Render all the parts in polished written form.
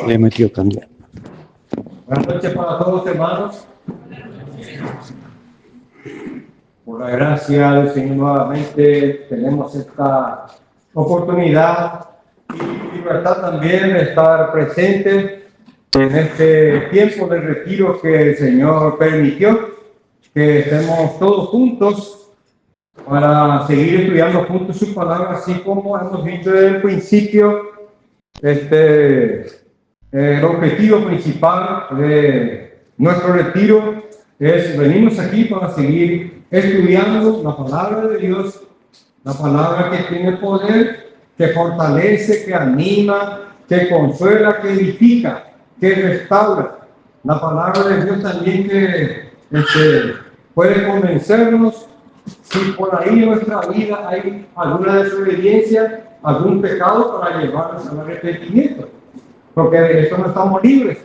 Le metió cambiar. Buenas noches para todos, hermanos. Por la gracia del Señor nuevamente tenemos esta oportunidad y libertad también de estar presente en este tiempo de retiro que el Señor permitió, que estemos todos juntos para seguir estudiando juntos su palabra, así como hemos dicho desde el principio. El objetivo principal de nuestro retiro es venimos aquí para seguir estudiando la palabra de Dios, la palabra que tiene poder, que fortalece, que anima, que consuela, que edifica, que restaura. La palabra de Dios también que puede convencernos si por ahí en nuestra vida hay alguna desobediencia, algún pecado para llevarnos al arrepentimiento. Porque de esto no estamos libres.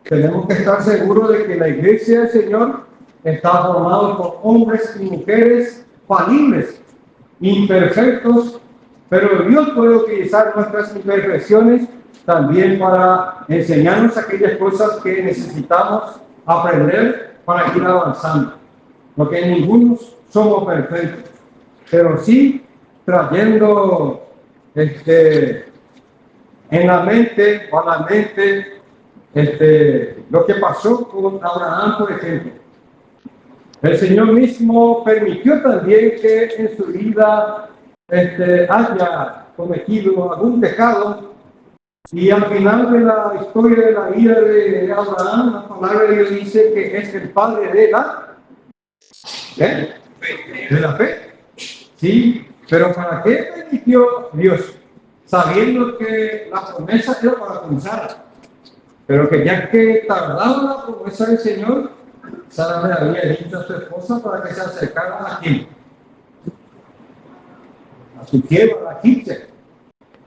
Tenemos que estar seguros de que la iglesia del Señor está formada por hombres y mujeres falibles, imperfectos, pero Dios puede utilizar nuestras imperfecciones también para enseñarnos aquellas cosas que necesitamos aprender para ir avanzando. Porque ninguno somos perfectos, pero sí trayendo en la mente o a la mente lo que pasó con Abraham, por ejemplo. El Señor mismo permitió también que en su vida haya cometido algún pecado, y al final de la historia de la vida de Abraham, la palabra de Dios dice que es el padre de la fe. Sí, pero ¿para qué permitió Dios? Sabiendo que la promesa era para con Sara, pero que ya que tardaba la promesa del Señor, Sara le había dicho a su esposa para que se acercara a quién, a su tierra, a la egipcia.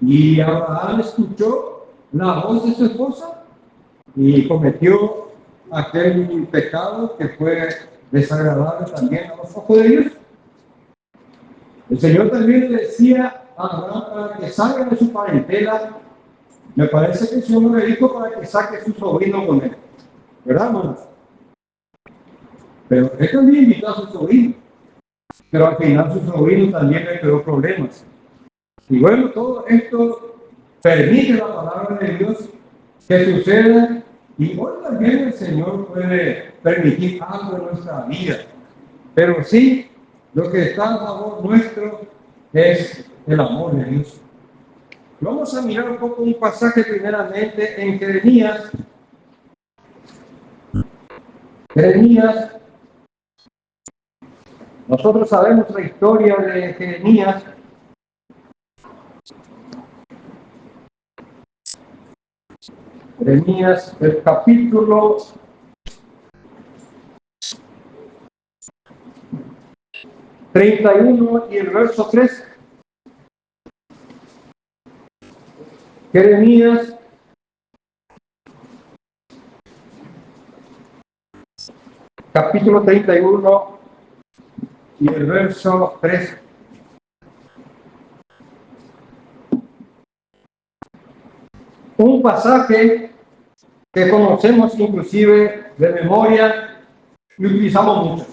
Y Abraham escuchó la voz de su esposa y cometió aquel pecado que fue desagradable también a los ojos de Dios. El Señor también le decía a Abraham para que salga de su parentela. Me parece que el Señor le dijo para que saque su sobrino con él, ¿verdad, hermanos? Pero él también invitó a su sobrino, pero al final su sobrino también le creó problemas. Y bueno, todo esto permite la palabra de Dios que suceda, y hoy también el Señor puede permitir algo en nuestra vida. Pero sí, lo que está a favor nuestro es el amor de Dios. Vamos a mirar un poco un pasaje primeramente en Jeremías. Jeremías, nosotros sabemos la historia de Jeremías. Jeremías, el capítulo 31 y el verso 3. Jeremías, capítulo 31 y el verso 3. Un pasaje que conocemos inclusive de memoria y utilizamos mucho.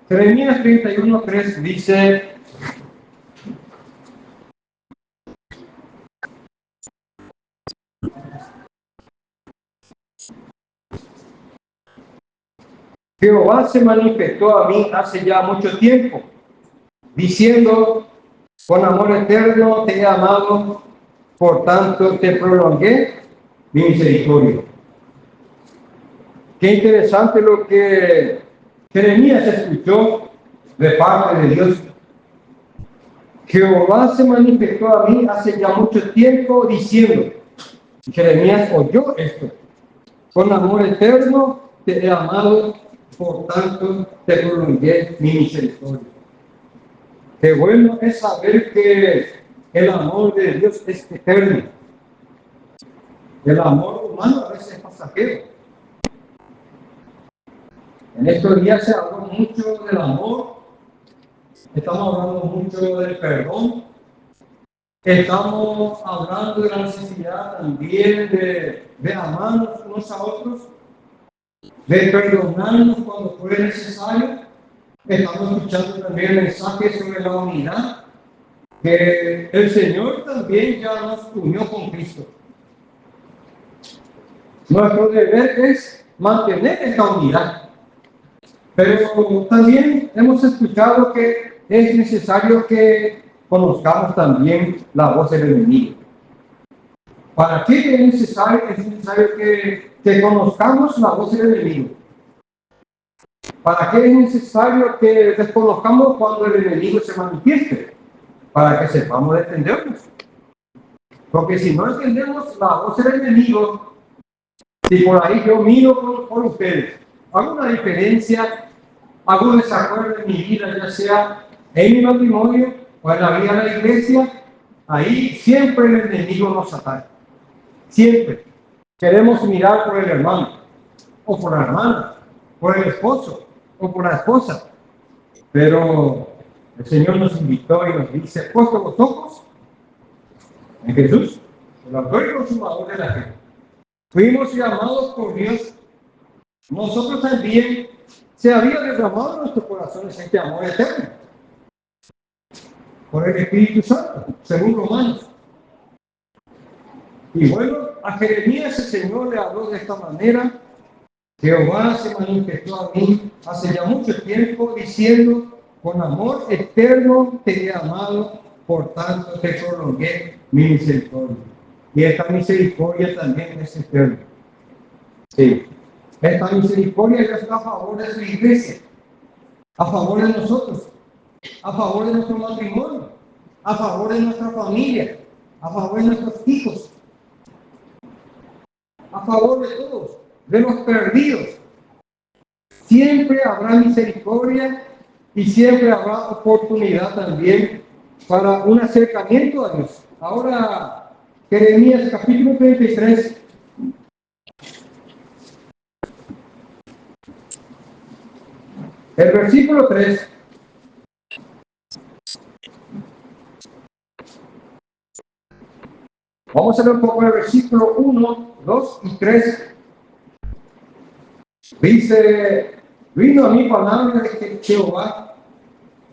Jeremías 31:3 dice: Jehová se manifestó a mí hace ya mucho tiempo, diciendo: con amor eterno te he amado, por tanto te prolongué mi misericordia. Qué interesante lo que Jeremías escuchó de parte de Dios. Jehová se manifestó a mí hace ya mucho tiempo diciendo. Jeremías oyó esto: con amor eterno te he amado, por tanto te prolongué mi misericordia. Qué bueno es saber que el amor de Dios es eterno. El amor humano a veces es pasajero. En estos días se habló mucho del amor, estamos hablando mucho del perdón, Estamos hablando de la necesidad también de amarnos unos a otros, de perdonarnos cuando fue necesario. Estamos escuchando también mensajes sobre la unidad, que el Señor también ya nos unió con Cristo. Nuestro deber es mantener esta unidad. Pero también hemos escuchado que es necesario que conozcamos también la voz del enemigo. ¿Para qué es necesario? Es necesario que conozcamos la voz del enemigo. ¿Para qué es necesario que desconozcamos cuando el enemigo se manifieste? Para que sepamos defendernos. Porque si no entendemos la voz del enemigo, si por ahí yo miro por ustedes, hago una diferencia, hago un desacuerdo en mi vida, ya sea en mi matrimonio o en la vida de la iglesia, ahí siempre el enemigo nos ataca. Siempre. Queremos mirar por el hermano, o por la hermana, por el esposo, o por la esposa. Pero el Señor nos invitó y nos dice, puesto los ojos en Jesús, el autor y consumador de la fe. Fuimos llamados por Dios. Nosotros también se había derramado en nuestros corazones este amor eterno por el Espíritu Santo, según Romanos. Y bueno, a Jeremías el Señor le habló de esta manera. Jehová se manifestó a mí hace ya mucho tiempo diciendo, con amor eterno te he amado, por tanto te prolongué mi misericordia. Y esta misericordia también es eterna. Sí. Esta misericordia ya está a favor de su iglesia, a favor de nosotros, a favor de nuestro matrimonio, a favor de nuestra familia, a favor de nuestros hijos, a favor de todos, de los perdidos. Siempre habrá misericordia y siempre habrá oportunidad también para un acercamiento a Dios. Ahora, Jeremías capítulo 33. El versículo 3. Vamos a leer un poco el versículo 1, 2 y 3. Dice, vino a mí palabra de Jehová,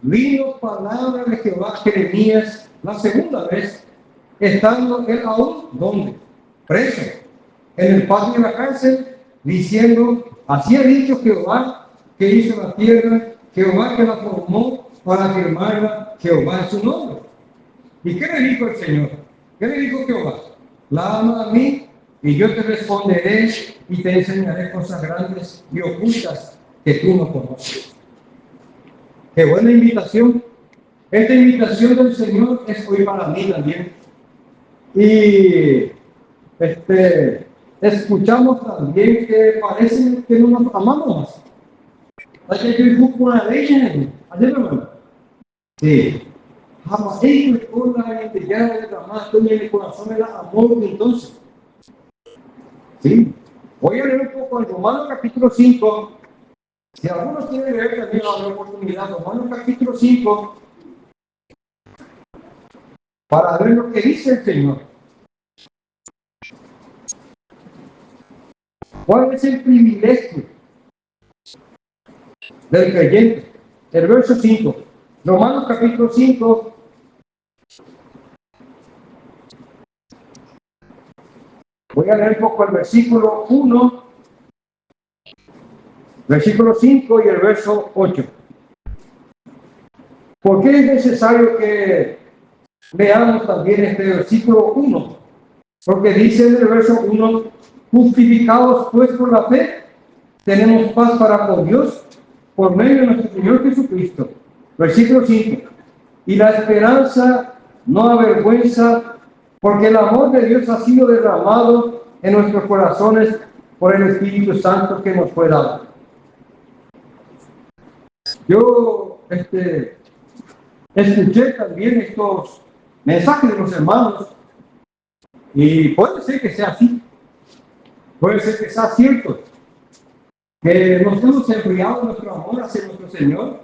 vino palabra de Jehová a Jeremías la segunda vez, estando él aún, ¿dónde? Preso, en el patio de la cárcel, diciendo, así ha dicho Jehová, que hizo la tierra, Jehová que la formó para firmarla, Jehová es su nombre. ¿Y qué le dijo el Señor? ¿Qué le dijo Jehová? La ama a mí y yo te responderé y te enseñaré cosas grandes y ocultas que tú no conoces. Qué buena invitación. Esta invitación del Señor es hoy para mí también. Y escuchamos también que parece que no nos amamos más. ¿Hay que ir con una ley? ¿Ayer no? Sí. Jamás ellos con la entidad de la más en el corazón de la amor entonces. Sí. Voy a leer un poco en Romanos capítulo 5. Si algunos quieren leer también la oportunidad, Romanos capítulo 5, para ver lo que dice el Señor. ¿Cuál es el privilegio del creyente? El verso 5. Romanos capítulo 5. Voy a leer un poco el versículo 1, versículo 5 y el verso 8. ¿Por qué es necesario que leamos también este versículo 1? Porque dice en el verso 1, justificados pues por la fe, tenemos paz para con Dios por medio de nuestro Señor Jesucristo. Versículo 5. Y la esperanza no avergüenza, porque el amor de Dios ha sido derramado en nuestros corazones por el Espíritu Santo que nos fue dado. Yo escuché también estos mensajes de los hermanos y puede ser que sea así, puede ser que sea cierto, que nos hemos enfriado nuestro amor hacia nuestro Señor,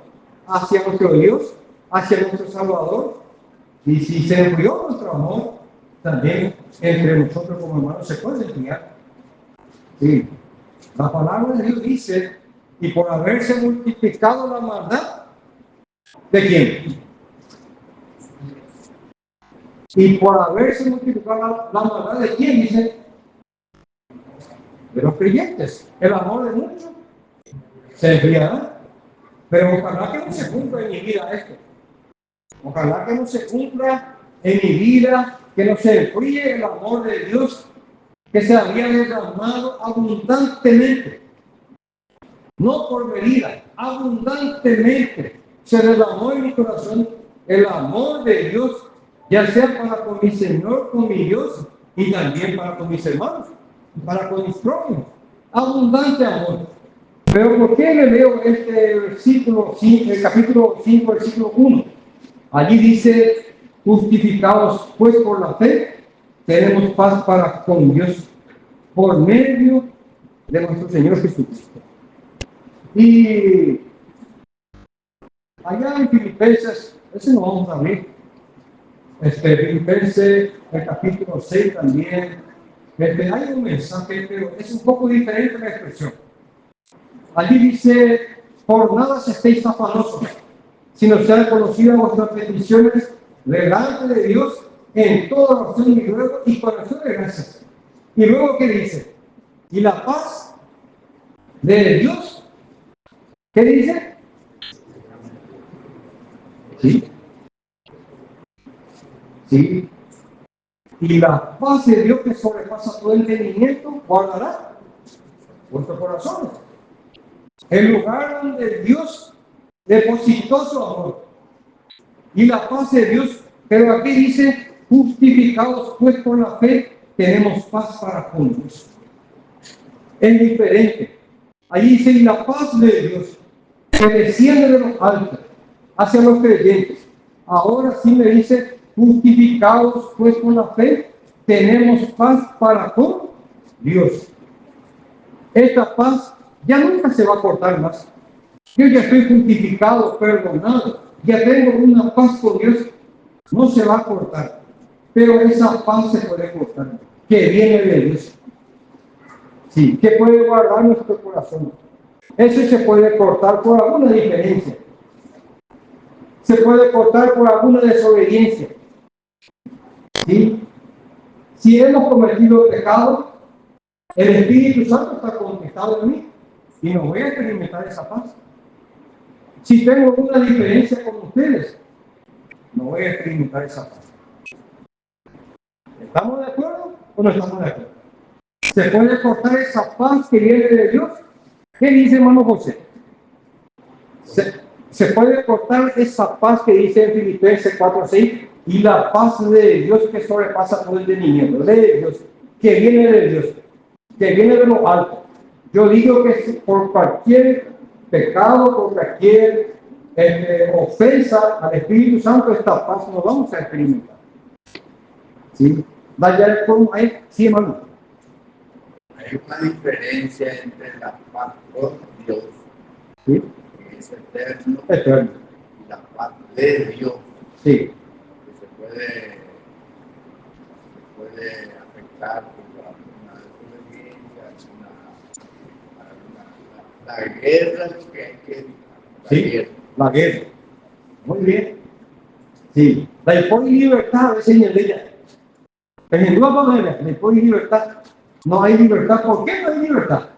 hacia nuestro Dios, hacia nuestro Salvador, Y si se enfrió nuestro amor, también entre nosotros como hermanos se puede enfriar. Sí. La palabra de Dios dice, y por haberse multiplicado la maldad, ¿de quién? Y por haberse multiplicado la maldad, ¿de quién? Dice, de los creyentes. El amor de muchos se enfriará. Pero ojalá que no se cumpla en mi vida esto. Ojalá que no se cumpla en mi vida, que no se enfríe el amor de Dios que se había derramado abundantemente. No por medida, abundantemente se derramó en mi corazón el amor de Dios, ya sea para con mi Señor, con mi Dios, y también para con mis hermanos, para con mis prójimos. Abundante amor. Pero ¿por qué le leo este versículo, el capítulo 5, versículo 1? Allí dice, justificados pues por la fe, tenemos paz para con Dios por medio de nuestro Señor Jesucristo. Y allá en Filipenses, ese no vamos a abrir, Filipenses, el capítulo 6 también, hay un mensaje, pero es un poco diferente la expresión. Allí dice, por nada se estéis afanosos, sino sean conocidas vuestras peticiones delante de Dios en toda oración y ruego y corazón de gracias. Y luego, ¿qué dice? Y la paz de Dios, ¿qué dice? Sí. Sí. Y la paz de Dios que sobrepasa todo entendimiento, guardará vuestros corazones. El lugar donde Dios depositó su amor. Y la paz de Dios, pero aquí dice, justificados pues por la fe, tenemos paz para con Dios. Es diferente. Allí dice, y la paz de Dios, que desciende de los altos hacia los creyentes. Ahora sí me dice, justificados pues por la fe, tenemos paz para con Dios. Esta paz ya nunca se va a cortar más. Yo ya estoy justificado, perdonado, ya tengo una paz con Dios, no se va a cortar. Pero esa paz se puede cortar, que viene de Dios. Sí, que puede guardar nuestro corazón. Eso se puede cortar por alguna diferencia. Se puede cortar por alguna desobediencia. ¿Sí? Si hemos cometido pecado, el Espíritu Santo está conquistado en mí y no voy a experimentar esa paz. Si tengo una diferencia con ustedes, no voy a experimentar esa paz. ¿Estamos de acuerdo o no estamos de acuerdo? ¿Se puede cortar esa paz que viene de Dios? ¿Qué dice hermano José? Se puede cortar esa paz que dice en Filipenses 4:6 y la paz de Dios que sobrepasa todo entendimiento, de Dios, que viene de Dios, que viene de lo alto. Yo digo que por cualquier pecado, por cualquier ofensa al Espíritu Santo, esta paz no vamos a experimentar. ¿Sí? Vaya como hay, sí, hermano. Hay una diferencia entre la paz con Dios, ¿sí? que es eterno, y la paz de Dios, sí. que se puede afectar por alguna desobediencia, la guerra es lo que hay que evitar. Sí, la guerra. Muy bien. Sí, la libertad, señor ella. En el nuevo manera, la libertad. No hay libertad. ¿Por qué no hay libertad?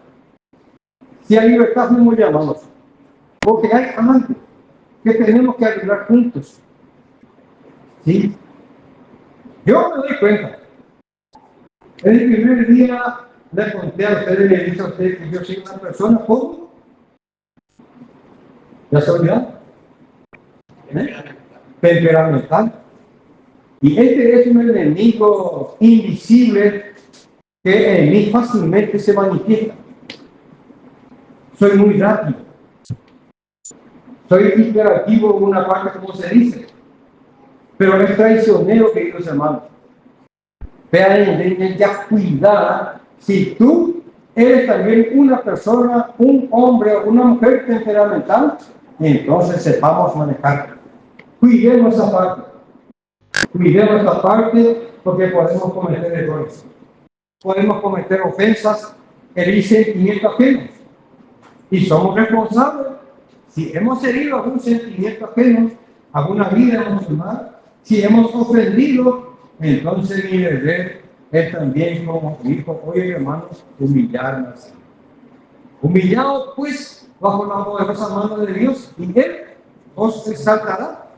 Si hay libertad, fuimos llamados. Porque hay amantes que tenemos que arreglar juntos. ¿Sí? Yo me doy cuenta. El primer día le conté a ustedes, le dije a ustedes que yo soy una persona como ¿ya se olvidaron? Temperamental. Y este es un enemigo invisible que en mí fácilmente se manifiesta. Soy muy rápido. Soy hiperactivo en una parte, como se dice. Pero es traicionero, queridos hermanos. Vean, ya cuidar. Si tú eres también una persona, un hombre o una mujer temperamental, entonces sepamos manejar. Cuidemos esa parte. Cuidemos esta parte porque podemos cometer errores. Podemos cometer ofensas, herir sentimientos ajenos. Y somos responsables. Si hemos herido algún sentimiento ajeno, alguna vida emocional, si hemos ofendido, entonces mi deber es también, como dijo hoy, hermanos, humillarnos. Humillaos, pues, bajo la poderosa mano de Dios, y Él os exaltará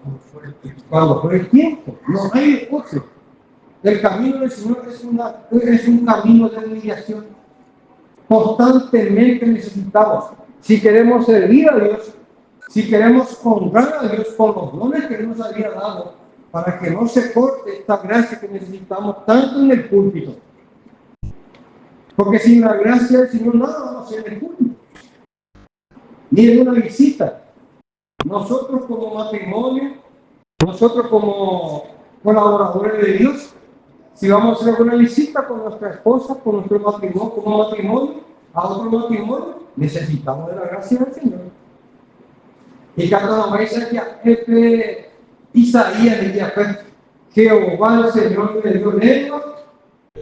cuando fuere el tiempo. No hay otro. El camino del Señor es un camino de humillación. Constantemente necesitamos. Si queremos servir a Dios, si queremos honrar a Dios con los dones que Él nos había dado, para que no se corte esta gracia que necesitamos tanto en el púlpito. Porque sin la gracia del Señor nada vamos a hacer en el púlpito. Ni en una visita. Nosotros como matrimonio, nosotros como colaboradores de Dios, si vamos a hacer una visita con nuestra esposa, con nuestro matrimonio, como matrimonio, a otro matrimonio, necesitamos de la gracia del Señor. Y cada vez que Isaías decía, Jehová el Señor le dio lengua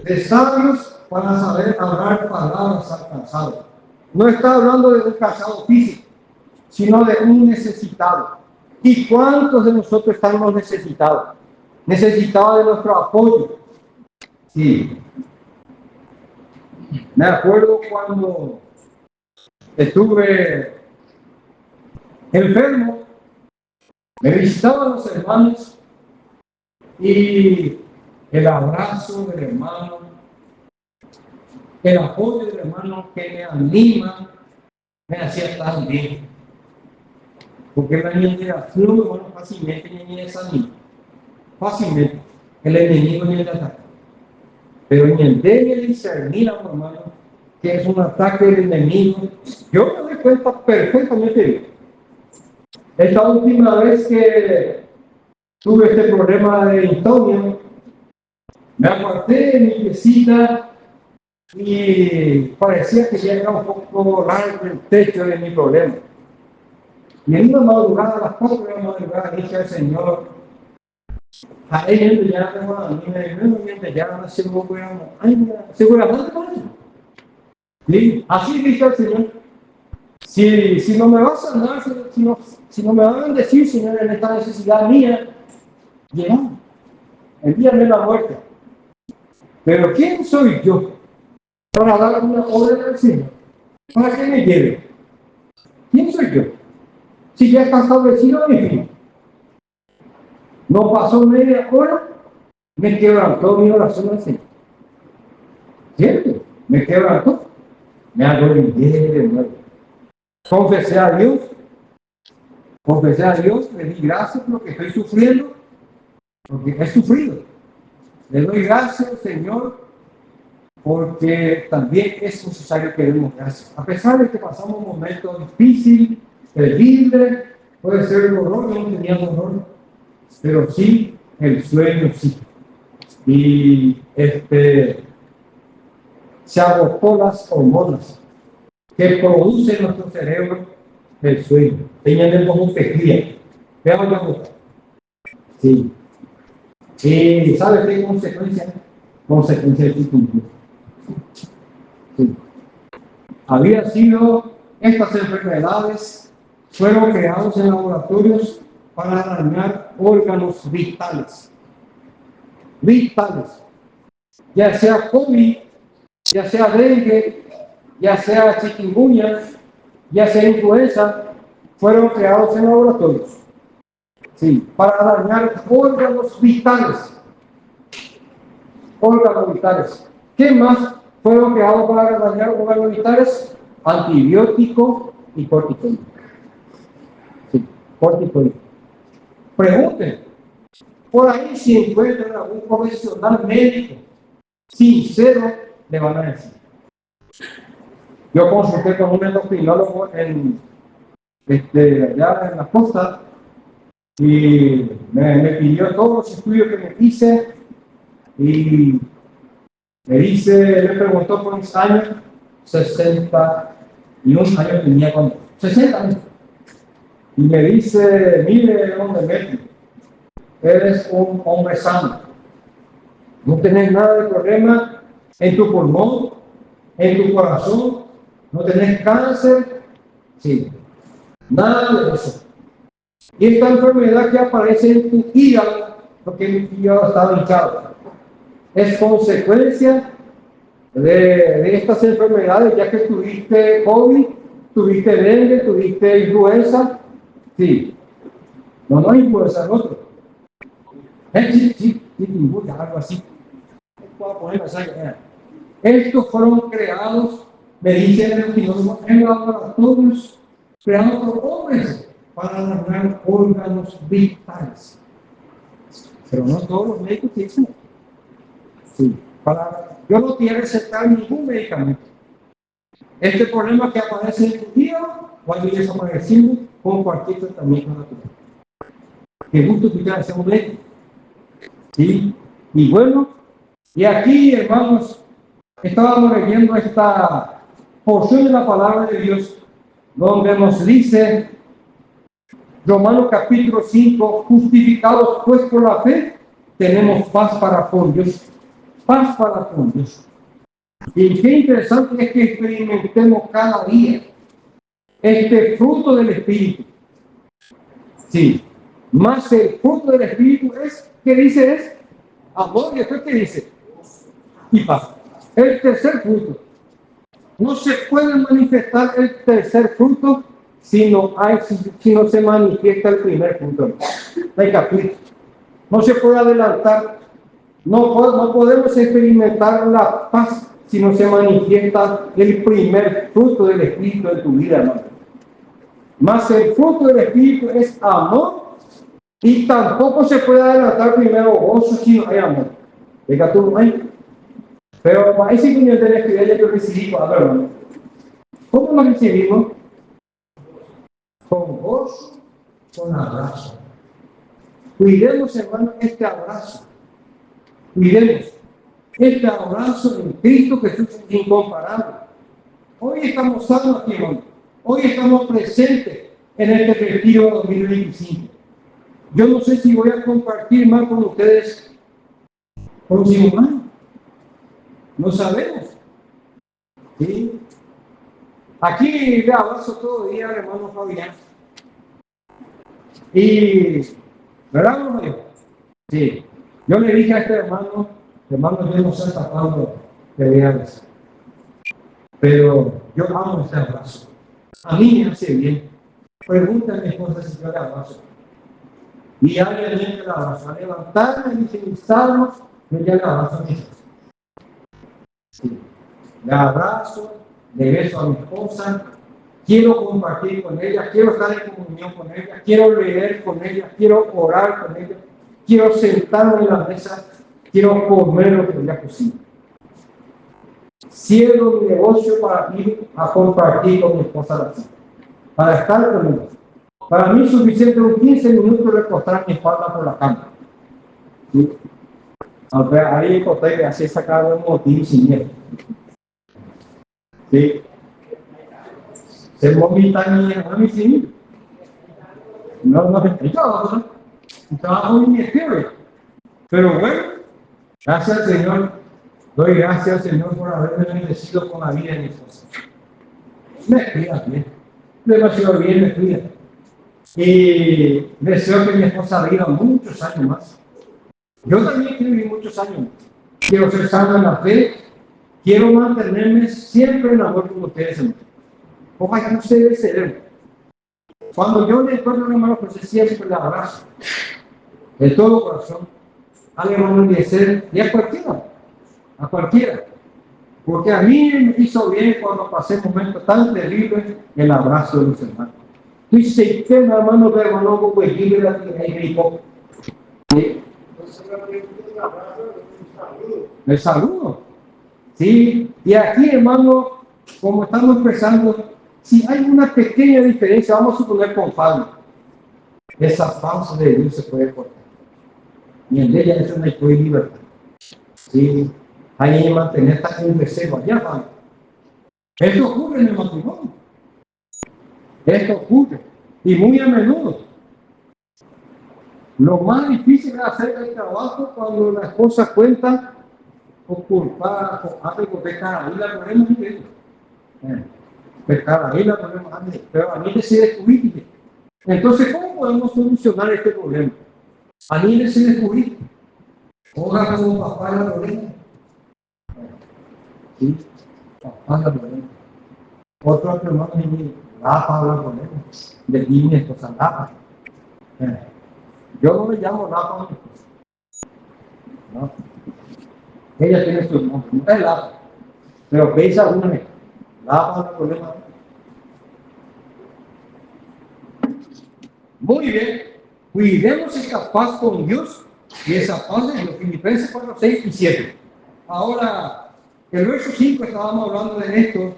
de sabios para saber hablar palabras al cansado. No está hablando de un cansado físico, sino de un necesitado. ¿Y cuántos de nosotros estamos necesitados? Necesitados de nuestro apoyo. Sí. Me acuerdo cuando estuve enfermo, me visitaban los hermanos y el abrazo del hermano, el apoyo del hermano que me anima, me hacía tan bien. Porque la indignación, bueno, fácilmente me desanima. Fácilmente. El enemigo ni el ataque. Pero ni el debe discernir, hermano, que es un ataque del enemigo. Yo me doy cuenta perfectamente bien. Esta última vez que tuve este problema de insomnio, me aparté de mi piecita y parecía que ya era un poco largo el techo de mi problema. Y en una madrugada, a las 4 de la madrugada, dije al Señor, a él ya tengo a mí, ya no se seguramente con eso. ¿Sí? Así dije al Señor, si no me vas a sanar, si no me van a bendecir, Señor, en esta necesidad mía, llega, envíame la muerte. Pero ¿quién soy yo para dar una orden al Señor? ¿Para que me lleve? ¿Quién soy yo? Si ya está establecido mi fin. No pasó media hora, me quebrantó mi oración al Señor. ¿Cierto? Me quebrantó. Me arrodillé de nuevo. Confesé a Dios, le di gracias por lo que estoy sufriendo, porque he sufrido. Le doy gracias, Señor, porque también es necesario que demos gracias. A pesar de que pasamos un momento difícil, terrible, puede ser el dolor, yo no tenía dolor, pero sí el sueño, sí. Y se agotó las hormonas que produce nuestro cerebro el sueño. Tenían como tequila. Veamos la cosa. Sí. Y ¿sabe qué consecuencia? Consecuencia de chikungunya. Sí. Había sido, estas enfermedades fueron creadas en laboratorios para dañar órganos vitales. Vitales. Ya sea COVID, ya sea dengue, ya sea chikungunya, ya sea influenza, fueron creados en laboratorios. Sí, para dañar órganos vitales. Órganos vitales. ¿Qué más fueron creados para dañar órganos vitales? Antibiótico y corticoide. Sí, corticoide. Pregunten. Por ahí si encuentran algún profesional médico sincero, le van a decir. Yo consulté con un endocrinólogo allá en la costa y me pidió todos los estudios que me hice y me preguntó por mis años, 61 años tenía cuando 60 años. Y me dice, mire, ¿dónde meto? eres un hombre sano. No tenés nada de problema en tu pulmón, en tu corazón, no tenés cáncer, sí, nada de eso. Y esta enfermedad que aparece en tu hígado, porque tu hígado está hinchado, es consecuencia de estas enfermedades, ya que tuviste COVID, tuviste dengue, tuviste influenza, sí, no hay influenza en otro. Sí, algo así. Estos fueron creados, me dicen los filósofos, en laboratorios creados por hombres para dañar órganos vitales. Pero no todos los médicos dicen. Sí, yo no quiero recetar ningún medicamento. Este problema que aparece en tu hígado va a ir desapareciendo con cualquier tratamiento natural. Qué gusto que ustedes sean médicos. ¿Sí? Y bueno, y aquí, hermanos, estábamos leyendo esta porción de la palabra de Dios, donde nos dice, Romanos capítulo 5, justificados pues por la fe, tenemos paz para con Dios. Paz para con Dios. Y qué interesante es que experimentemos cada día este fruto del Espíritu. Sí, más el fruto del Espíritu es, ¿qué dice? Es amor, y después ¿qué dice? Y paz. El tercer fruto. No se puede manifestar el tercer fruto si no se manifiesta el primer fruto. Hay capítulo. No se puede adelantar. No podemos experimentar la paz si no se manifiesta el primer fruto del Espíritu en tu vida, hermano. Más el fruto del Espíritu es amor, y tampoco se puede adelantar primero gozo si no hay amor. Venga tú, ¿no? Pero hay 5 minutos de la actividad que recibí, hermano. ¿Cómo lo recibimos? Con gozo, con abrazo. Cuidemos, hermano, este abrazo. Cuidemos este abrazo en Cristo Jesús es incomparable. Hoy estamos sanos aquí, hermano. Hoy estamos presentes en este retiro 2025. Yo no sé si voy a compartir más con ustedes próximo año. No sabemos. ¿Sí? Aquí le abrazo todo el día al hermano Fabián. Y, ¿verdad, hermano? Sí. Yo le dije a este hermano, yo no sé hasta cuándo te voy a besar. Pero yo amo este abrazo. A mí me hace bien. Pregúntame a mi esposa si yo le abrazo. Y alguien le abrazo. A levantarme y utilizarlos, yo ya le abrazo a mi esposa. Sí. Le abrazo, le beso a mi esposa. Quiero compartir con ella, quiero estar en comunión con ella, quiero leer con ella, quiero orar con ella, quiero sentarme en la mesa, quiero comer lo que sea posible. Cierro mi negocio para ir a compartir con mi esposa, para estar con ella. Para mí es suficiente un 15 minutos recostar mi espalda por la cama. ¿Sí? Ahí encontré que así sacaba un motivo sin miedo. ¿Sí? Se vomita a mi civil. No me explicaba, ¿no? Estaba muy mi espíritu. Pero bueno, gracias al Señor. Doy gracias al Señor por haberme bendecido con la vida de mi esposa. Me cuida bien. Demasiado bien me cuida. Y deseo que mi esposa viva muchos años más. Yo también quiero vivir muchos años más. Quiero ser sano en la fe. Quiero mantenerme siempre en amor con ustedes, hermanos. Ojalá que ustedes se den. Cuando yo le encuentro a un hermano, pues siempre le abrazo. De todo corazón. Al hermano Eliezer y a cualquiera. A cualquiera. Porque a mí me hizo bien cuando pasé momentos tan terribles el abrazo de los hermanos. Y si usted, hermano, ve hermano, como el libro de la gripó. ¿Sí? El saludo. Sí. Y aquí, hermano, como estamos expresando, si hay una pequeña diferencia, vamos a suponer con Pablo. Esa pausa de Dios se puede cortar. Y en ella es una libertad. Sí. Hay que mantener un reserva allá, Pablo. Esto ocurre en el matrimonio. Esto ocurre. Y muy a menudo. Lo más difícil es hacer el trabajo cuando la esposa cuenta o culpa o algo de cada ahí la ponemos en de cada ahí la ponemos antes, pero a mí se descubrir. Entonces, ¿cómo podemos solucionar este problema? A mí se descubrir. Oiga como papá la Lorena. Sí, papá la Lorena. Otro hermano mío, Lapa la Lorena. De mi esposa Lapa. Yo no le llamo Lapa. No. Ella tiene su nombre, no es Lapa. Pero veis alguna vez. Lapa la Lorena. Muy bien. Cuidemos esta paz con Dios y esa paz de los Filipenses 4, 6 y 7. Ahora, el verso 5 estábamos hablando de esto.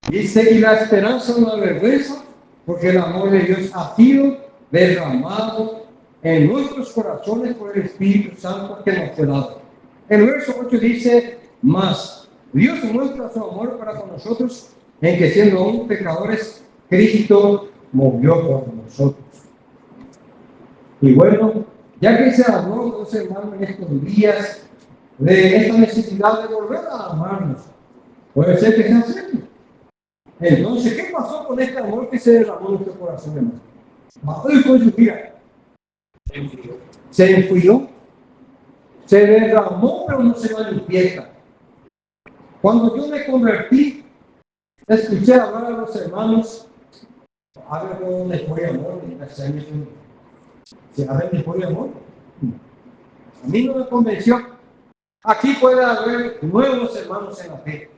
Dice, y la esperanza no avergüenza, porque el amor de Dios ha sido derramado en nuestros corazones por el Espíritu Santo que nos fue dado. El verso 8 dice, mas Dios muestra su amor para con nosotros, en que siendo aún pecadores, Cristo murió por nosotros. Y bueno, ya que se habló, los hermanos, en estos días, de esta necesidad de volver a amarnos, puede ser que sea cierto. Entonces, ¿qué pasó con este amor que se derramó en nuestro corazón, hermano? Bajó y con su vida. Se enfrió. Se derramó, pero no se manifiesta. Cuando yo me convertí, escuché hablar a los hermanos, habla con una historia de amor, se habla de historia de amor. A mí no me convenció. Aquí puede haber nuevos hermanos en la fe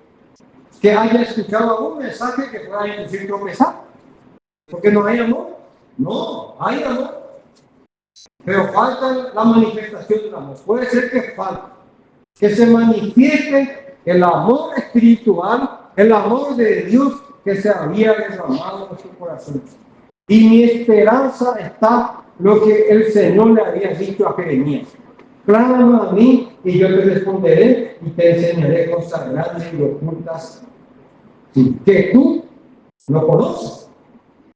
que haya escuchado algún mensaje que pueda inducir tropezar. Porque no hay amor. No, hay amor. Pero falta la manifestación del amor. Puede ser que falte. Que se manifieste el amor espiritual, el amor de Dios que se había derramado en nuestro corazón. Y mi esperanza está lo que el Señor le había dicho a Jeremías. Clama a mí y yo te responderé y te enseñaré cosas grandes y ocultas. Sí, que tú lo conoces.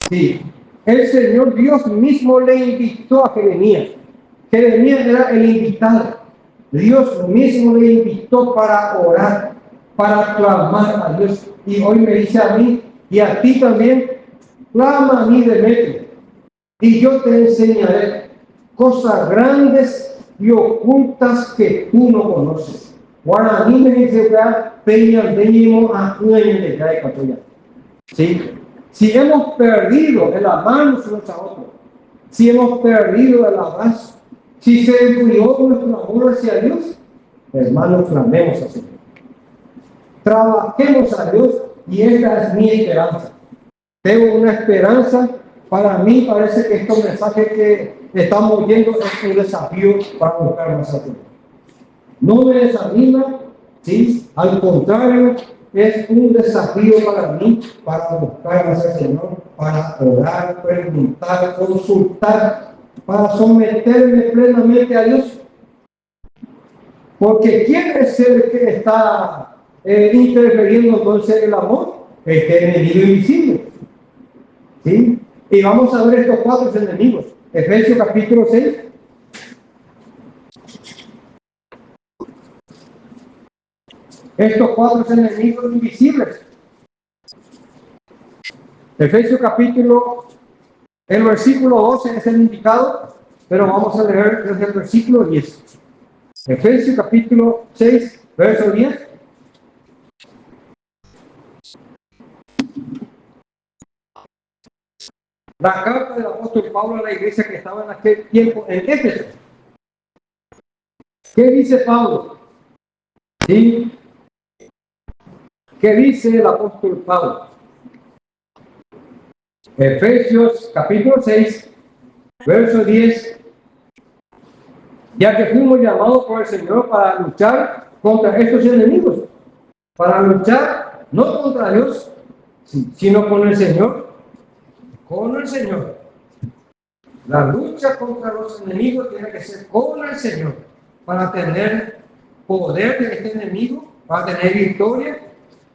Sí, el Señor Dios mismo le invitó a Jeremías. Jeremías era el invitado. Dios mismo le invitó para orar, para clamar a Dios. Y hoy me dice a mí y a ti también, clama a mí, Demetrio, y yo te enseñaré cosas grandes y ocultas que tú no conoces. Ahora a mí me dice ¿sí? Si hemos perdido el amarnos unos a otros, si hemos perdido el abrazo, si se enfrió nuestro amor hacia Dios, hermanos, clamemos a Dios. Trabajemos a Dios y esta es mi esperanza. Tengo una esperanza. Para mí parece que estos mensajes que estamos oyendo es un desafío para buscar más a Dios. No me desanima, ¿sí? Al contrario, es un desafío para mí, para buscar más al Señor, para orar, preguntar, consultar, para someterme plenamente a Dios. Porque ¿quién es el que está interfiriendo entonces el amor? El enemigo invisible. ¿Sí? Y vamos a ver estos cuatro enemigos. Efesios capítulo 6. Estos cuatro enemigos invisibles. Efesios capítulo, el versículo 12 es el indicado, pero vamos a leer desde el versículo 10. Efesios capítulo 6, verso 10. La carta del apóstol Pablo a la iglesia que estaba en aquel tiempo en Éfeso. ¿Qué dice Pablo? ¿Sí? ¿Qué dice el apóstol Pablo? Efesios capítulo 6, verso 10. Ya que fuimos llamados por el Señor para luchar contra estos enemigos, para luchar no contra Dios, sino con el Señor. Con el Señor. La lucha contra los enemigos tiene que ser con el Señor, para tener poder de este enemigo, para tener victoria.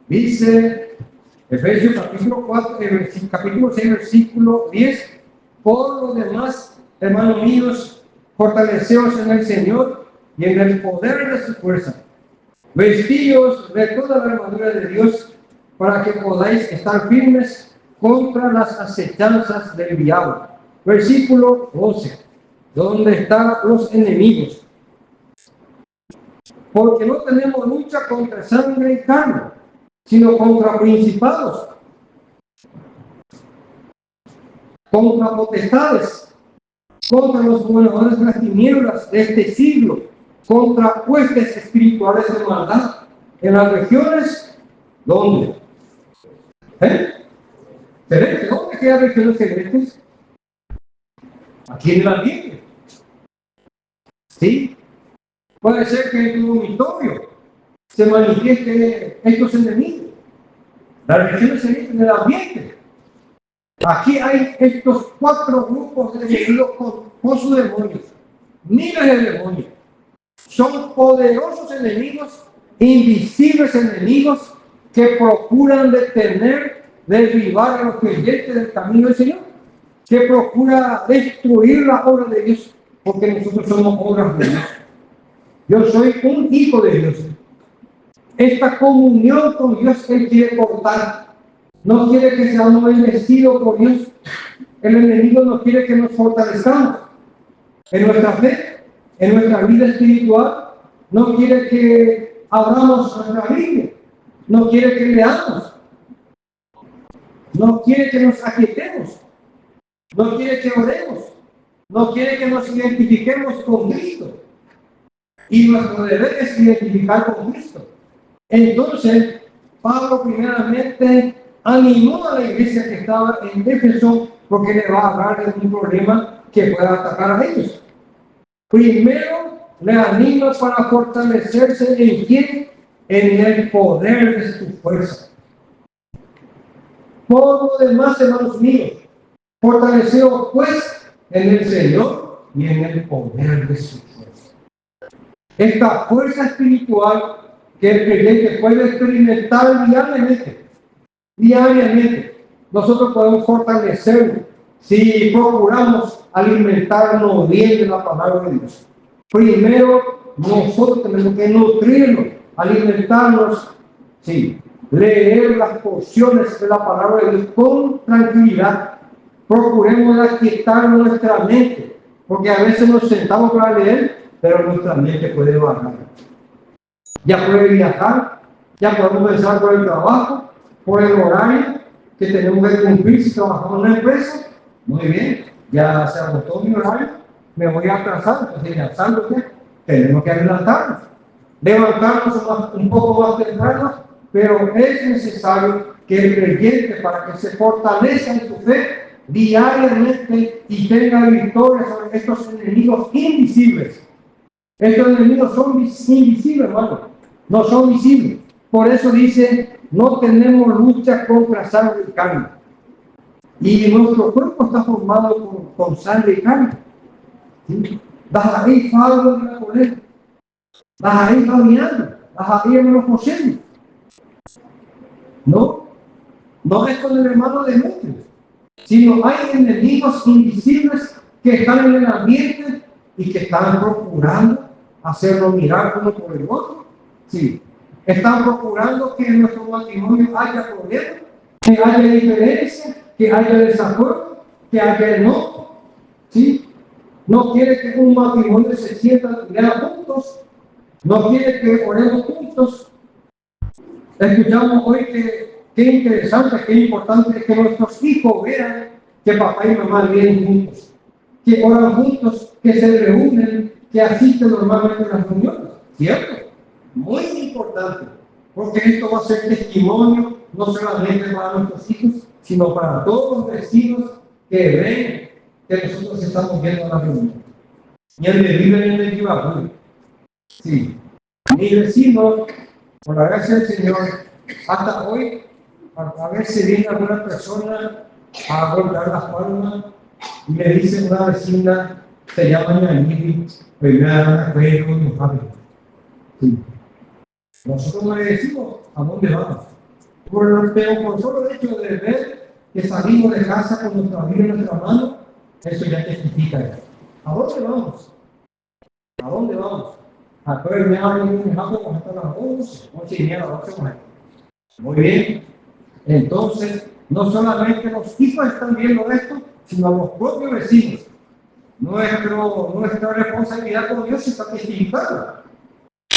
Dice Efesios capítulo 4, capítulo 6, versículo 10. Por lo demás, hermanos míos, Fortaleceos en el Señor y en el poder de su fuerza. Vestíos de toda la armadura de Dios para que podáis estar firmes contra las acechanzas del diablo. Versículo 12. ¿Dónde están los enemigos? Porque no tenemos lucha contra sangre y carne, sino contra principados, contra potestades, contra los gobernadores de las tinieblas de este siglo, contra huestes espirituales de maldad en las regiones. ¿Dónde? ¿Celestes? ¿Dónde quedan regiones celestes? Aquí en el ambiente. ¿Sí? Puede ser que en tu dormitorio se manifieste estos enemigos. Las regiones celestes en el ambiente. Aquí hay estos 4 grupos de enemigos con sus demonios. Miles de demonios. Son poderosos enemigos, invisibles enemigos que procuran detener, derribar a los creyentes del camino del Señor, que procura destruir la obra de Dios, porque nosotros somos obras de Dios. Yo soy un hijo de Dios. Esta comunión con Dios Él quiere cortar. No quiere que seamos bendecidos por Dios. El enemigo no quiere que nos fortalezcamos en nuestra fe, en nuestra vida espiritual. No quiere que abramos nuestra Biblia. No quiere que leamos. No quiere que nos aquietemos. No quiere que oremos. No quiere que nos identifiquemos con Cristo. Y nuestro deber es identificar con Cristo. Entonces, Pablo primeramente animó a la iglesia que estaba en Éfeso porque le va a hablar de un problema que pueda atacar a ellos. Primero, le anima para fortalecerse en quién, en el poder de su fuerza. Por lo demás, hermanos míos, fortaleceos pues en el Señor y en el poder de su fuerza. Esta fuerza espiritual que el creyente puede experimentar diariamente, nosotros podemos fortalecerlo si procuramos alimentarnos bien de la palabra de Dios. Primero, nosotros tenemos que nutrirnos, alimentarnos, sí, leer las porciones de la palabra de Dios con tranquilidad. Procuremos aquietar nuestra mente, porque a veces nos sentamos para leer, pero nuestra mente puede bajar. Ya puede viajar, ya podemos pensar por el trabajo, por el horario que tenemos que cumplir si trabajamos en una empresa. Muy bien, ya se agotó mi horario, me voy a atrasar, entonces ya salgo, tenemos que adelantarnos, levantarnos un poco más temprano, pero es necesario que el creyente, para que se fortalezca en su fe diariamente y tenga victoria sobre estos enemigos invisibles. Estos enemigos son invisibles, hermano, no son visibles. Por eso dice, no tenemos lucha contra sangre y carne. Y nuestro cuerpo está formado con sangre y carne. ¿Sí? Las ahí faltan de la poder. Las ahí caminando. Las ahí en los poseen. No es con el hermano de mente, sino hay enemigos invisibles que están en el ambiente y que están procurando hacerlo mirar uno por el otro. Sí. Están procurando que en nuestro matrimonio haya problemas, que haya diferencia, que haya desacuerdo, que haya enojo. ¿Sí? No quiere que un matrimonio se sienta juntos, no quiere que oremos juntos. Escuchamos hoy que qué interesante, qué importante es que nuestros hijos vean que papá y mamá vienen juntos, que oran juntos, que se reúnen, que asisten normalmente a las reuniones. ¿Cierto? Muy importante, porque esto va a ser testimonio no solamente para nuestros hijos, sino para todos los vecinos que ven que nosotros estamos viendo a la reunión. Y el que viven en el Ibagué. Sí. Mi vecino, por la gracia del Señor, hasta hoy, a ver si viene alguna persona a golpear las palmas y me dice una vecina, se llama Yaniri, pues me da una con mi padre. Sí. Nosotros no le decimos a dónde vamos. Pero por solo hecho de ver que salimos de casa con nuestra Biblia en nuestra mano, eso ya testifica. ¿A dónde vamos? ¿A dónde vamos? A todo el día vamos hasta las 11:30, 12. Muy bien. Entonces, no solamente los hijos están viendo esto, sino los propios vecinos. Nuestra responsabilidad con Dios está testificando.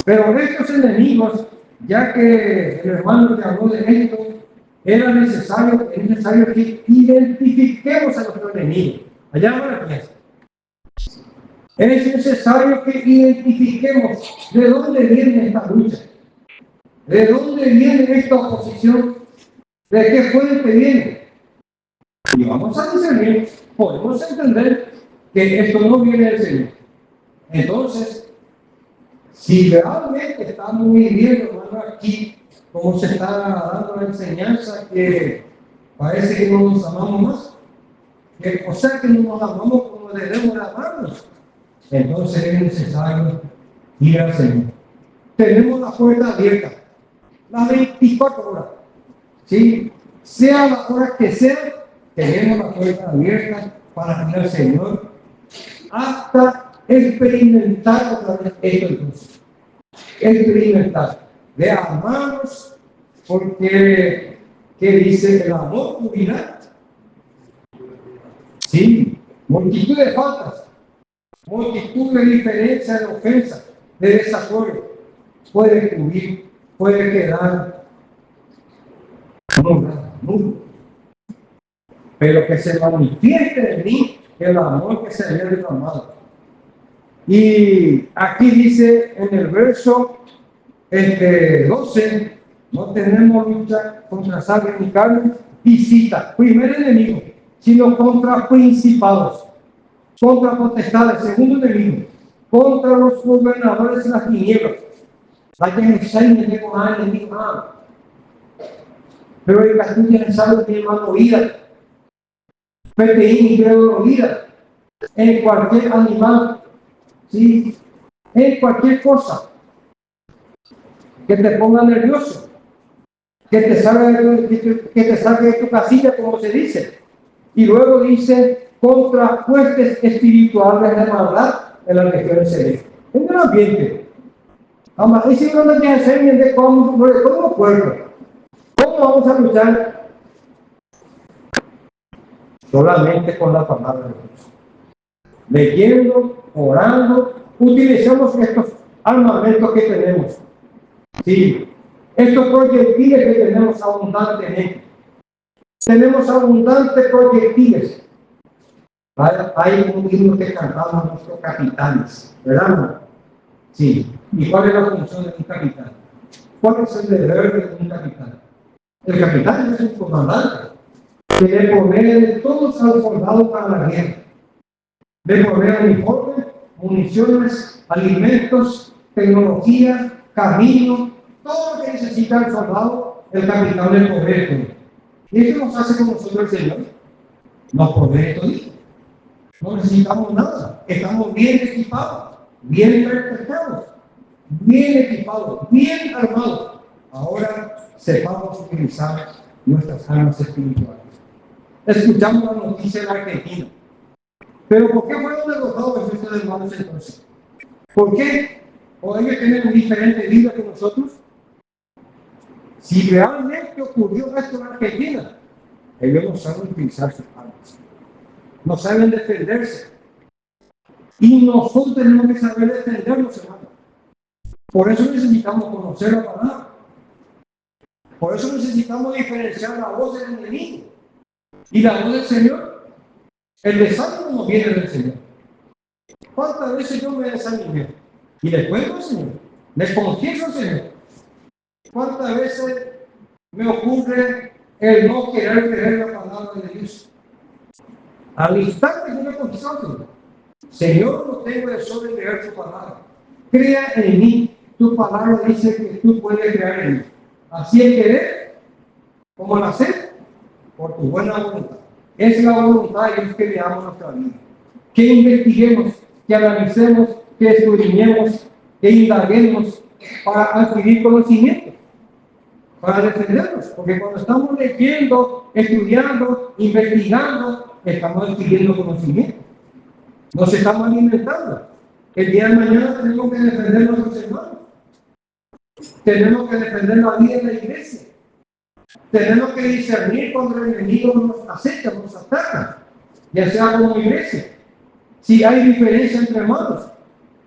Pero estos enemigos, ya que el hermano que habló de esto, es necesario que identifiquemos a nuestro enemigo. Allá va la piensa. Es necesario que identifiquemos de dónde viene esta lucha, de dónde viene esta oposición, de qué fuente viene. Y vamos a discernir, podemos entender que esto no viene del Señor. Entonces, si realmente estamos viviendo, hermano, aquí, como se está dando la enseñanza, que parece que no nos amamos más, o sea que no nos amamos como debemos de amarnos, entonces es necesario ir al Señor. Tenemos la puerta abierta, las 24 horas, ¿sí? Sea la hora que sea, tenemos la puerta abierta para ir al Señor hasta experimentar otra vez esto entonces. Experimentar de amarnos, porque ¿qué dice el amor? Cubrirá. Sí, multitud de faltas, multitud de diferencias, de ofensas, de desacuerdo, puede cubrir, puede quedar nulo. Pero que se manifieste en mí el amor que se había derramado. Y aquí dice en el verso 12, no tenemos lucha contra sangre ni carne, visita, primer enemigo, sino contra principados, contra potestades, segundo enemigo, contra los gobernadores de las tinieblas. Hay que enseñar que con el enemigo, pero el castillo tiene salud, tiene más oída, peteín y oída, en cualquier animal, ¿sí? En cualquier cosa que te ponga nervioso, que te salga de tu casilla, como se dice. Y luego dice, contra huestes espirituales de maldad en la región celeste. En el ambiente. Además, y si no nos enseñan de cómo pueblo, ¿cómo vamos a luchar? Solamente con la palabra de Dios. Leyendo, orando, utilizamos estos armamentos que tenemos. Sí, estos proyectiles que tenemos abundantemente. Tenemos abundantes proyectiles. Hay un himno que cantamos nuestros capitanes, ¿verdad? Sí. ¿Y cuál es la función de un capitán? ¿Cuál es el deber de un capitán? El capitán es un comandante que le provee todos al soldado para la guerra. Le provee uniforme, municiones, alimentos, tecnología, camino, todo lo que necesita el soldado, el capitán le provee todo. ¿Y eso nos hace con nosotros el Señor? Nos provee todo. No necesitamos nada. Estamos bien equipados, bien preparados, bien equipados, bien armados. Ahora sepamos utilizar nuestras armas espirituales. Escuchamos la noticia de la Argentina. Pero ¿por qué fueron derrotados estos hermanos entonces? ¿Por qué? ¿O ellos tienen diferente vida que nosotros? Si realmente ocurrió esto en Argentina, ellos no saben utilizar sus armas, no saben defenderse. Y nosotros tenemos que saber defendernos, hermanos. Por eso necesitamos conocer la palabra. Por eso necesitamos diferenciar la voz del enemigo y la voz del Señor. El desánimo no viene del Señor. ¿Cuántas veces yo me desanimé? Y les cuento al Señor, les confieso al Señor. ¿Cuántas veces me ocurre el no querer creer la palabra de Dios? Al instante yo me confieso al Señor. Señor, no tengo deseo de creer tu palabra. Crea en mí. Tu palabra dice que tú puedes crear en mí. Así el querer, como el hacer, por tu buena voluntad. Es la voluntad de Dios que veamos nuestra vida. Que investiguemos, que analicemos, que escudriñemos, que indaguemos para adquirir conocimiento, para defendernos. Porque cuando estamos leyendo, estudiando, investigando, estamos adquiriendo conocimiento. Nos estamos alimentando. El día de mañana tenemos que defender a nuestros hermanos. Tenemos que defender la vida de la iglesia. Tenemos que discernir cuando el enemigo nos acecha, nos ataca, ya sea como iglesia. Si hay diferencia entre hermanos,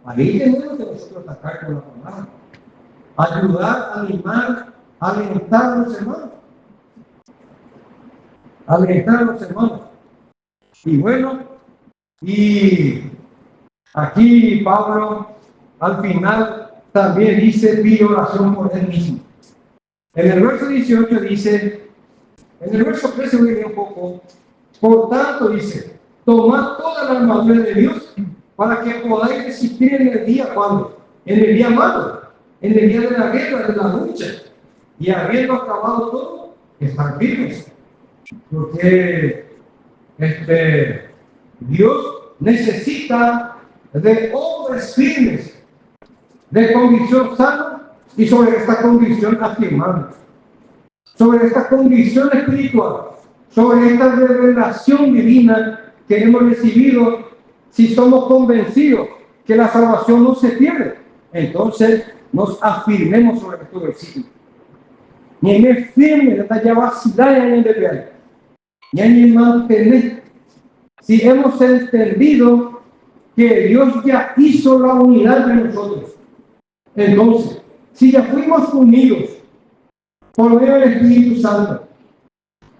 ahí tenemos que nosotros atacar con la palabra. Ayudar, animar, alentar a los hermanos. Alentar a los hermanos. Y bueno, y aquí Pablo al final también dice, pide oración por él mismo. En el verso 18 dice, en el verso 13 voy a leer un poco, por tanto dice, tomad toda la armadura de Dios para que podáis resistir en el día, ¿cuándo? En el día malo, en el día de la guerra, de la lucha, y habiendo acabado todo, estar firmes. Porque Dios necesita de hombres firmes, de convicción sana y sobre esta convicción afirmada, sobre esta convicción espiritual, sobre esta revelación divina que hemos recibido. Si somos convencidos que la salvación no se pierde, entonces nos afirmemos sobre estos versículos. Ni me firme, hasta ya vacilar en el deber, ni mantener. Si hemos entendido que Dios ya hizo la unidad de nosotros, entonces, si ya fuimos unidos por medio del Espíritu Santo,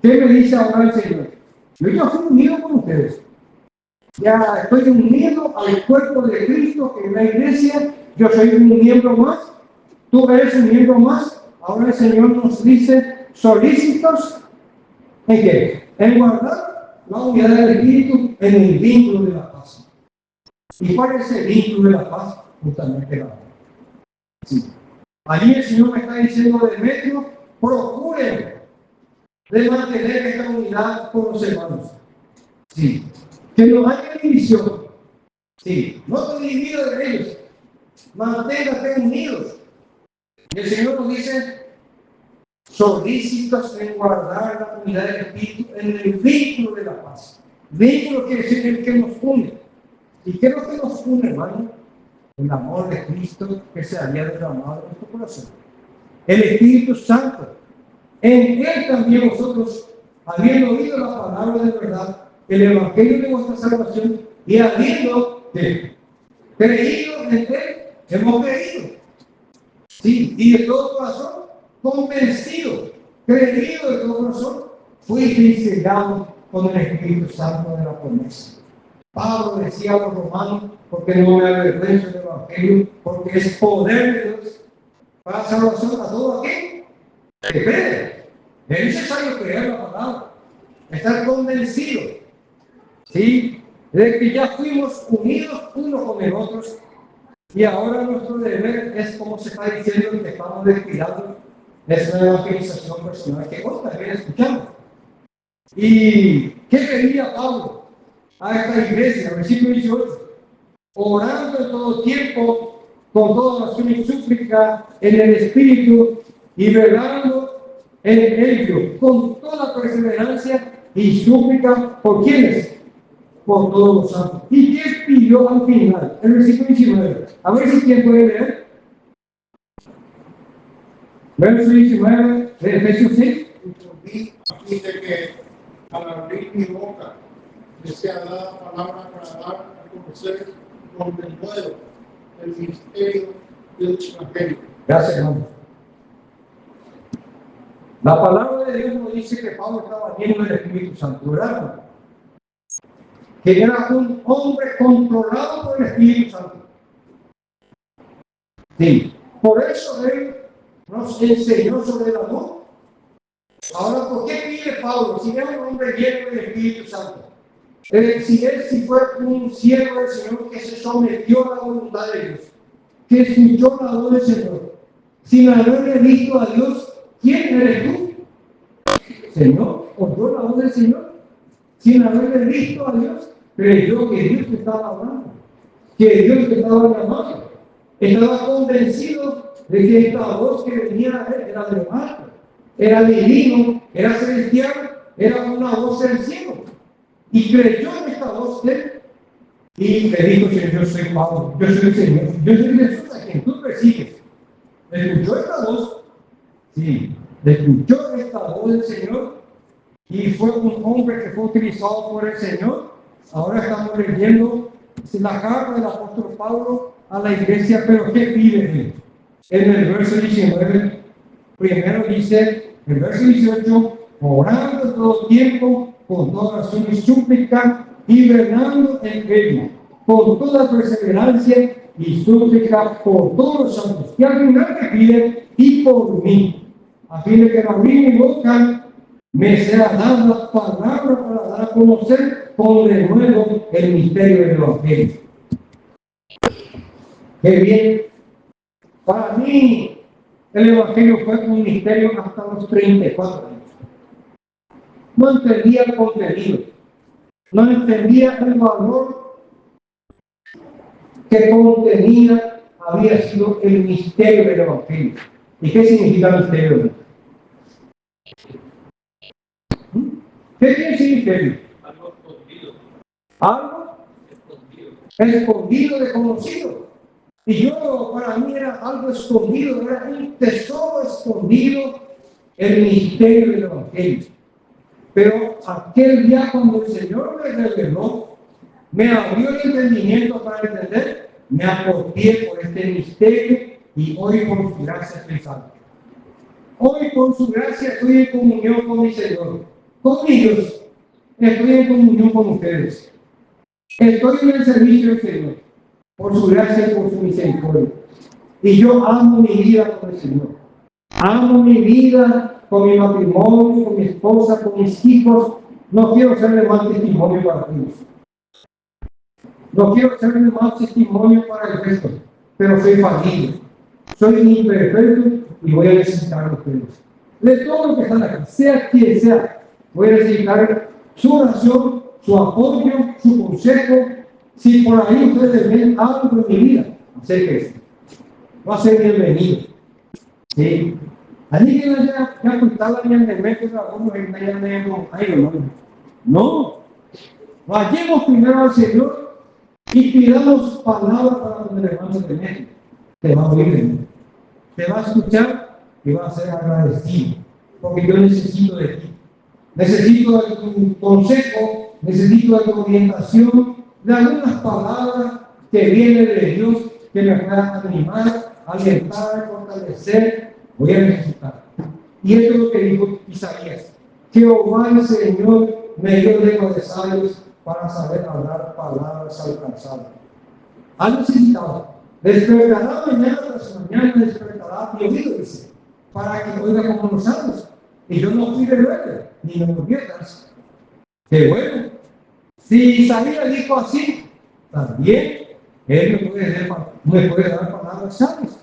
¿qué me dice ahora el Señor? Yo ya fui unido con ustedes. Ya estoy unido al cuerpo de Cristo, que es la iglesia. Yo soy un miembro más. Tú eres un miembro más. Ahora el Señor nos dice, solícitos, ¿en qué? En guardar la unidad del Espíritu en el vínculo de la paz. ¿Y cuál es el vínculo de la paz? Justamente la paz. Sí. Allí el Señor me está diciendo, Demetrio, procuren de mantener esta unidad con los hermanos. Sí. Que no haya división. Sí. No te dividas de ellos. Manténgate unidos. Y el Señor nos dice, solícitos en guardar la unidad del Espíritu en el vínculo de la paz. Vínculo quiere decir el que nos une. ¿Y qué es lo que nos une, hermano? El amor de Cristo que se había derramado en nuestro corazón. El Espíritu Santo. En Él también vosotros, habiendo oído la palabra de verdad, el Evangelio de vuestra salvación, y habiendo creído en Él, hemos creído. Sí, y de todo corazón, convencido, creído de todo corazón, fuisteis sellados con el Espíritu Santo de la promesa. Pablo decía a los romanos, porque no me avergüenzo del Evangelio, porque es poder de Dios para la salvación a todo aquel que cree. Es necesario creer la palabra, estar convencido, ¿sí?, de que ya fuimos unidos unos con el otro, y ahora nuestro deber es, como se está diciendo, que estamos descuidando de esa evangelización personal que hoy también escuchamos. ¿Y qué pedía Pablo a esta iglesia? Versículo 18. Orando en todo tiempo, con toda oración y súplica en el Espíritu, y velando en ello, con toda perseverancia y súplica, ¿por quiénes? Por todos los santos. ¿Y qué pidió al final? El versículo 19. A ver si quién puede leer. Verso 19 de Efesios 6. Dice que al abrir mi boca me sea dada palabra para dar a conocer con el pueblo el ministerio del Evangelio. Gracias, hermano. La palabra de Dios nos dice que Pablo estaba lleno del Espíritu Santo, ¿verdad? Que era un hombre controlado por el Espíritu Santo. Sí. Por eso él nos enseñó sobre el amor. Ahora, ¿por qué pide Pablo? Si era un hombre lleno del Espíritu Santo. Si fue un siervo del Señor que se sometió a la voluntad de Dios, que escuchó la voz del Señor, sin haberle visto a Dios, ¿quién eres tú? Señor, oyó la voz del Señor, sin haberle visto a Dios, creyó que Dios te estaba hablando, que Dios te estaba llamando. Estaba convencido de que esta voz que venía de él era de parte, era divino, era celestial, era una voz del cielo. Y creyó en esta voz de él. Y le dijo: Señor, yo soy Pablo, yo soy el Señor, yo soy Jesús a quien tú persigues. ¿Escuchó esta voz? Sí, escuchó esta voz del Señor y fue un hombre que fue utilizado por el Señor. Ahora estamos leyendo la carta del apóstol Pablo a la iglesia, pero ¿qué pide? En el verso 19, primero dice, el verso 18, orando en todo tiempo, con toda oración y súplica, y velando en ello, con toda perseverancia y súplica por todos los santos. Y al final que pide, y por mí, a fin de que al abrir mi boca me sea dada palabra para dar a conocer con de nuevo el misterio del Evangelio. Qué bien. Para mí, el Evangelio fue un misterio hasta los 34 años. No entendía el contenido, no entendía el valor que contenía, había sido el misterio del Evangelio. ¿Y qué significa el misterio del Evangelio? ¿Qué quiere decir misterio? Algo escondido. Algo escondido, desconocido. Y yo, para mí era algo escondido, era un tesoro escondido, el misterio del Evangelio. Pero aquel día cuando el Señor me reveló, me abrió el entendimiento para entender, me apropié por este misterio y hoy por su gracia estoy salvo. Hoy por su gracia estoy en comunión con mi Señor, con ellos, estoy en comunión con ustedes. Estoy en el servicio del Señor, por su gracia y por su misericordia. Y yo amo mi vida con el Señor. Amo mi vida con mi matrimonio, con mi esposa, con mis hijos. No quiero ser el mal testimonio para ellos. No quiero ser el mal testimonio para el resto. Pero soy familia. Soy imperfecto y voy a necesitar a ustedes. De todo lo que están acá, sea quien sea, voy a necesitar su oración, su apoyo, su consejo. Si por ahí ustedes ven algo en mi vida, acérquense. Va a ser bienvenido. ¿Sí? Alguien ya contaba en el mes que trabajamos en no. Vayamos primero al Señor y pidamos palabras para cuando el hermano se mete. Te va a oír, te va a escuchar y va a ser agradecido. Porque yo necesito de ti. Necesito de tu consejo, necesito de tu orientación, de algunas palabras que vienen de Dios que me puedan animar, alentar, fortalecer. Voy a necesitar. Y esto es lo que dijo Isaías. Jehová el Señor me dio lengua de sabios para saber hablar palabras alcanzadas. Ha necesitado. Despertará mañana tras mañana, despertará mi oído, dice, para que oiga como los sabios. Y yo no fui rebelde, ni me volví atrás. Qué bueno. Si Isaías dijo así, también él me puede dar palabras sabias.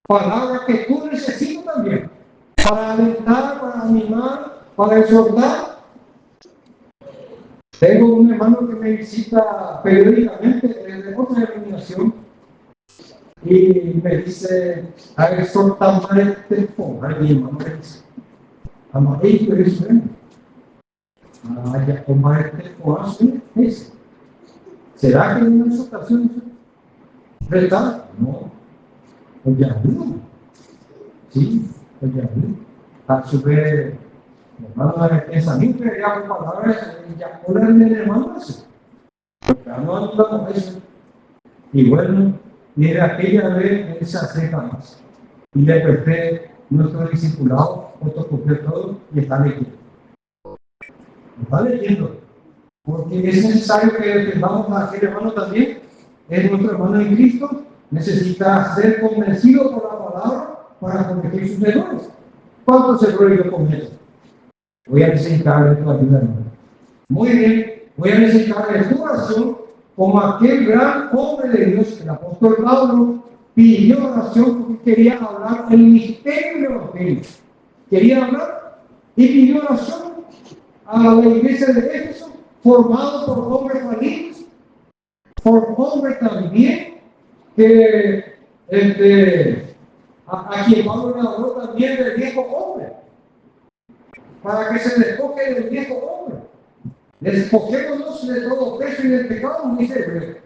Palabras que tú necesitas también. Para alentar, para animar, para exhortar. Tengo un hermano que me visita periódicamente desde otra denominación y me dice: a exhortar más este pobre, mi hermano me dice. Amarillo es bueno. Ya tomar este corazón es. ¿Será que en unas ocasiones verdad? No. Pues ya no. Sí, pues ya no. A su vez, hermano, el pensamiento que ya con palabras, ya ponerle el hermano eso. Ya no hablamos eso. Y bueno, y de aquella vez él se acerca más. Y le presté nuestro discipulado, fotocopió todo y está leyendo. Está leyendo. Porque es necesario que defendamos a aquel hermano también. Es nuestro hermano en Cristo. Necesita ser convencido por la palabra para corregir sus errores. ¿Cuántos errores yo cometo? Voy a necesitar de tu ayuda, hermano. Muy bien. Voy a necesitar de tu oración, como aquel gran hombre de Dios, el apóstol Pablo, pidió oración porque quería hablar el misterio del Evangelio. Quería hablar y pidió oración a la iglesia de Éfeso, formado por hombres valientes, por hombres también que a quien Pablo le habló también del viejo hombre, para que se despoje del viejo hombre. Despojémonos de todo peso y del pecado, dice Hebreo.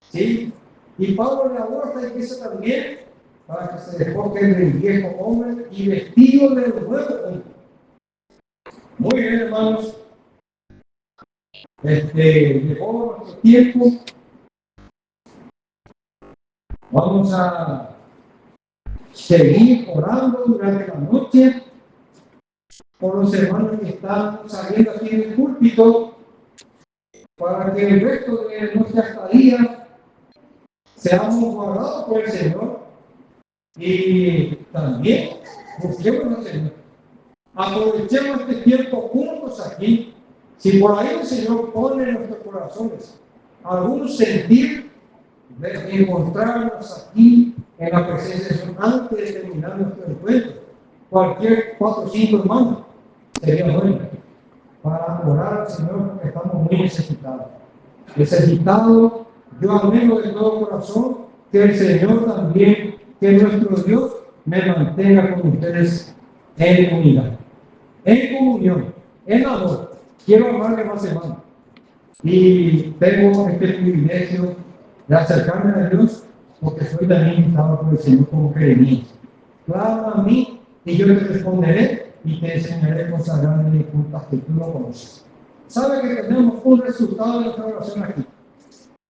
¿Sí? Y Pablo le aborda y dice también, para que se despojen del viejo hombre y vestido del nuevo hombre. Muy bien, hermanos. Llegó nuestro tiempo. Vamos a seguir orando durante la noche por los hermanos que están saliendo aquí en el púlpito, para que el resto de nuestra estadía seamos guardados por el Señor y también busquemos al Señor. Aprovechemos este tiempo juntos aquí. Si por ahí el Señor pone en nuestros corazones algún sentir de encontrarnos aquí en la presencia de Dios antes de terminar nuestro encuentro, cualquier 4 o 5 hermanos sería bueno para orar al Señor, porque estamos muy necesitados. Yo anhelo de todo corazón que el Señor también, que nuestro Dios me mantenga con ustedes en unidad, en comunión, en amor. Quiero amarle más, hermano. Y tengo este privilegio de acercarme a Dios, porque soy también invitado por el Señor como peregrino. Clama a mí y yo te responderé y te enseñaré cosas grandes y ocultas que tú no conoces. ¿Sabe que tenemos un resultado de nuestra oración aquí?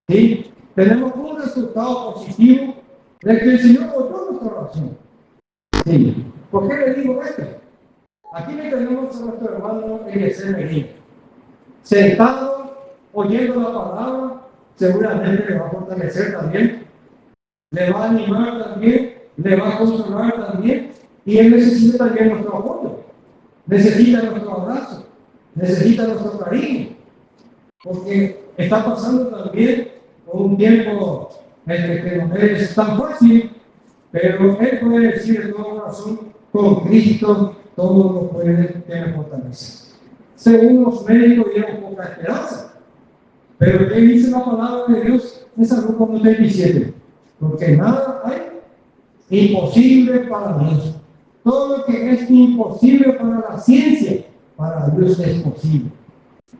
¿Sí? Tenemos un resultado positivo de que el Señor oyó nuestra oración. ¿Sí? ¿Por qué le digo esto? Aquí le tenemos a nuestro hermano Eliezer Medina, sentado, oyendo la palabra, seguramente le va a fortalecer también, le va a animar también, le va a consolar también, y él necesita también nuestro apoyo, necesita nuestro abrazo, necesita nuestro cariño, porque está pasando también por un tiempo en el que no es tan fácil, pero él puede decir de todo corazón, con Cristo todo lo puede, que me fortalece. Según los médicos dieron poca esperanza, pero ¿qué dice la palabra de Dios en San Lucas 37? Porque nada hay imposible para Dios. Todo lo que es imposible para la ciencia, para Dios es posible.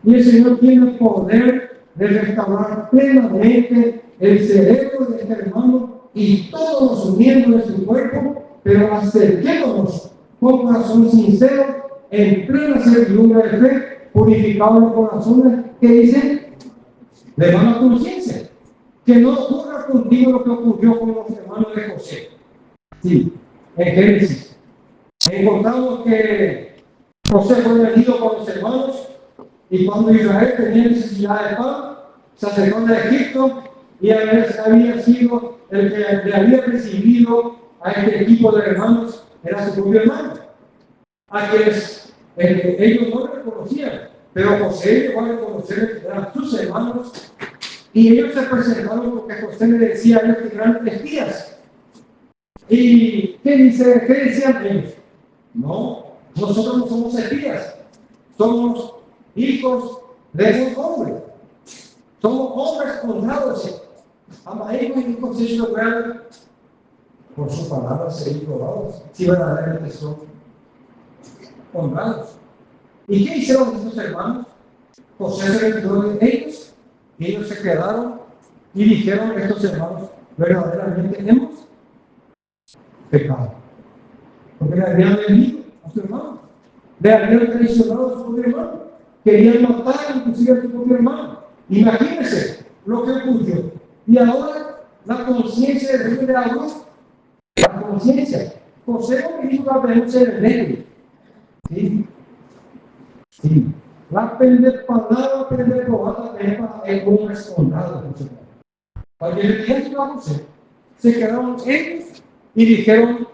Y el Señor tiene el poder de restaurar plenamente el cerebro de este hermano y todos los miembros de su cuerpo, pero acerquémonos con corazón sincero, en plena servidumbre de fe, purificados los corazones, que dicen, de mala conciencia, que no ocurra contigo lo que ocurrió con los hermanos de José. Sí, en Génesis encontramos que José fue vendido por los hermanos, y cuando Israel tenía necesidad de pan, se acercó de Egipto, y había sido el que le había recibido a este equipo de hermanos, era su propio hermano, a quienes ellos no le reconocían, pero José llegó a reconocer que eran sus hermanos, y ellos se presentaron porque José le decía a ellos que eran espías. ¿Y qué decían ellos? No, nosotros no somos espías, somos hijos de un hombre, somos hombres honrados. Amaemos y consejo lograr por su palabra ser probados, si verdaderamente son honrados. ¿Y qué hicieron estos hermanos? José se retiró de ellos, y ellos se quedaron y dijeron a estos hermanos, verdaderamente hemos pecado. Porque le habían vendido a su hermano, le habían traicionado a su propio hermano, querían matar inclusive a su propio hermano. Imagínense lo que ocurrió. Y ahora la conciencia de Dios le habló. La conciencia. José no dijo la presencia del negro. ¿Sí? Sí. La palabra probada es un escondado. Cuando le dijeron a José, se quedaron ellos y dijeron,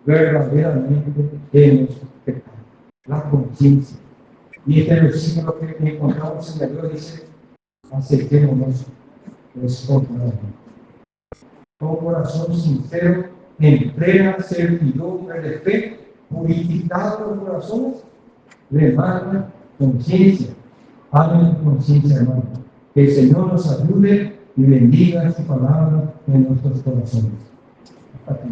verdaderamente hemos pecado. La conciencia. Y este versículo que encontramos en la Biblia dice, acerquémonos con corazón sincero, en plena certidumbre de fe, purificados los corazones, de mala conciencia. Hablen conciencia, hermano. Que el Señor nos ayude y bendiga su palabra en nuestros corazones. Hasta